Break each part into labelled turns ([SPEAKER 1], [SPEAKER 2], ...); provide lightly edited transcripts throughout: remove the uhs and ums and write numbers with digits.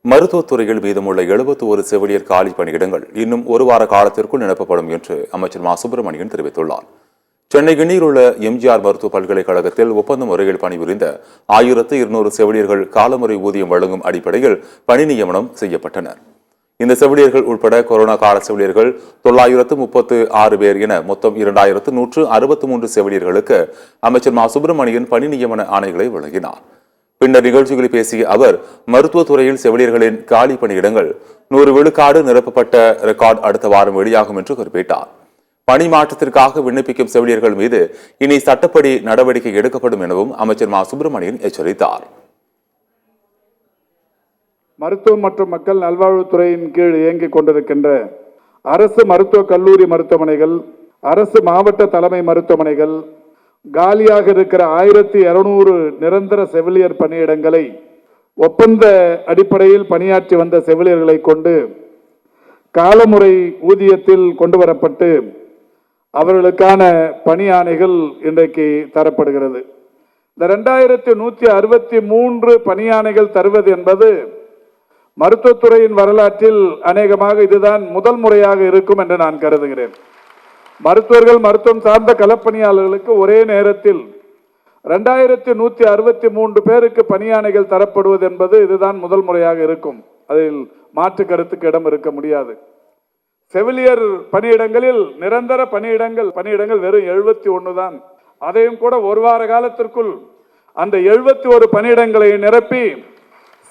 [SPEAKER 1] மருத்துவத்துறையில் மீதமுள்ள 71 செவிலியர் காலி பணியிடங்கள் இன்னும் ஒரு வார காலத்திற்குள் நிரப்பப்படும் என்று அமைச்சர் மா சுப்பிரமணியன் தெரிவித்துள்ளார். சென்னை கிண்ணியில் உள்ள எம்ஜிஆர் மருத்துவ பல்கலைக்கழகத்தில் ஒப்பந்த முறையில் பணிபுரிந்த 1200 செவிலியர்கள் காலமுறை ஊதியம் வழங்கும் அடிப்படையில் பணி நியமனம் செய்யப்பட்டனர். இந்த செவிலியர்கள் உட்பட கொரோனா கால செவிலியர்கள் 936 பேர் என மொத்தம் 2163 செவிலியர்களுக்கு அமைச்சர் மா சுப்பிரமணியன் பணி நியமன ஆணைகளை வழங்கினார். பின்னர் நிகழ்ச்சிகளில் பேசிய அவர், மருத்துவத்துறையில் செவிலியர்களின் காலி பணியிடங்கள் 100 விழுக்காடு நிரப்பப்பட்ட ரெக்கார்டு அடுத்த வாரம் வெளியாகும் என்று குறிப்பிட்டார். பணி மாற்றத்திற்காக விண்ணப்பிக்கும் செவிலியர்கள் மீது இனி சட்டப்படி நடவடிக்கை எடுக்கப்படும் எனவும் அமைச்சர் மா சுப்பிரமணியன் எச்சரித்தார்.
[SPEAKER 2] மருத்துவம் மற்றும் மக்கள் நல்வாழ்வுத்துறையின் கீழ் இயங்கிக் கொண்டிருக்கின்ற அரசு மருத்துவக் கல்லூரி மருத்துவமனைகள், அரசு மாவட்ட தலைமை மருத்துவமனைகள், காலியாக இருக்கிற 1200 நிரந்தர செவிலியர் பணியிடங்களை ஒப்பந்த அடிப்படையில் பணியாற்றி வந்த செவிலியர்களை கொண்டு காலமுறை ஊதியத்தில் கொண்டு வரப்பட்டு அவர்களுக்கான பணி ஆணைகள் இன்றைக்கு தரப்படுகிறது. இந்த 2163 பணி ஆணைகள் தருவது என்பது மருத்துவத்துறையின் வரலாற்றில் அநேகமாக இதுதான் முதல் முறையாக இருக்கும் என்று நான் கருதுகிறேன். மருத்துவர்கள், மருத்துவம் சார்ந்த களப்பணியாளர்களுக்கு ஒரே நேரத்தில் 2163 பேருக்கு பணியாணைகள் தரப்படுவது என்பது இதுதான் முதல் முறையாக இருக்கும். அதில் மாற்று கருத்துக்கு இடம் இருக்க முடியாது. செவிலியர் பணியிடங்களில் நிரந்தர பணியிடங்கள் வெறும் 71 தான். அதையும் கூட ஒரு வார காலத்திற்குள் அந்த 71 பணியிடங்களை நிரப்பி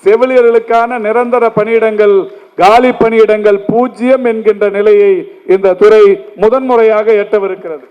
[SPEAKER 2] செவிலியர்களுக்கான நிரந்தர பணியிடங்கள், காலி பணியிடங்கள் 0 என்கின்ற நிலையை இந்த துறை முதன்முறையாக எட்டவிருக்கிறது.